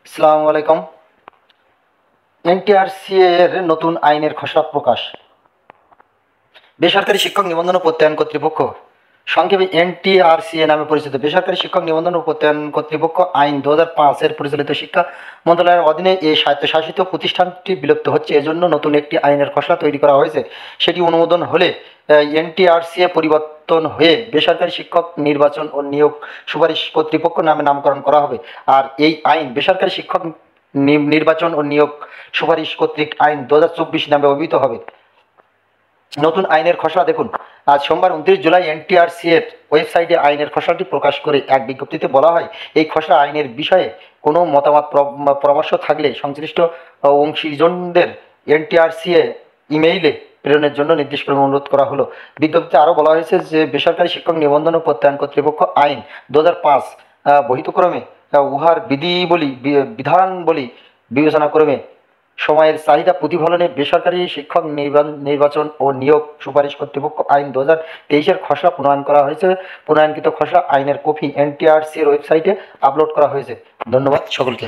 আসসালামু আলাইকুম। এনটিআরসি এর নতুন আইনের খসড়া প্রকাশ। বেসরকারি শিক্ষক নিবন্ধন ও প্রত্যয়ন কর্তৃপক্ষ, সংক্ষেপে এনটিআরসিএ নামে পরিচিত বেসরকারি শিক্ষক নিবন্ধন ও প্রত্যয়ন কর্তৃপক্ষ আইন 2005 এর পরিচালিত শিক্ষা মন্ত্রণালয়ের অধীনে এই স্বায়ত্তশাসিত প্রতিষ্ঠানটি বিলুপ্ত হচ্ছে। এজন্য নতুন একটি আইনের খসড়া তৈরি করা হয়েছে। সেটি অনুমোদন হলে এনটিআরসিএ পরিবর্তন হয়ে বেসরকারি শিক্ষক নির্বাচন ও নিয়োগ সুপারিশ কর্তৃপক্ষ নামে নামকরণ করা হবে। আর এই আইন বেসরকারি শিক্ষক নির্বাচন ও নিয়োগ সুপারিশ কর্তৃক আইন 2024 নামে অভিহিত হবে। নতুন আইনের খসড়া দেখুন। আজ সোমবার 29 জুলাই এনটিআরসি এর ওয়েবসাইটে আইনের খসড়াটি প্রকাশ করে এক বিজ্ঞপ্তিতে বলা হয়, এই খসড়া আইনের বিষয়ে কোনো মতামত পরামর্শ থাকলে সংশ্লিষ্ট অংশীজনদের এনটিআরসিএ ইমেইলে প্রেরণের জন্য নির্দেশক্রমে অনুরোধ করা হলো। বিজ্ঞপ্তিতে আরও বলা হয়েছে যে বেসরকারি শিক্ষক নিবন্ধন ও প্রত্যয়ন কর্তৃপক্ষ আইন 2005 বহিতক্রমে উহার বিধানাবলী বিবেচনা ক্রমে সময়ের চাহিদা প্রতিফলনে বেসরকারি শিক্ষক নির্বাচন ও নিয়োগ সুপারিশ কর্তৃপক্ষ আইন 2023 খসড়া প্রণয়ন করা হয়েছে। প্রণয়নকৃত খসড়া আইনের কপি এনটিআরসি এর ওয়েবসাইটে আপলোড করা হয়েছে। ধন্যবাদ সকলকে।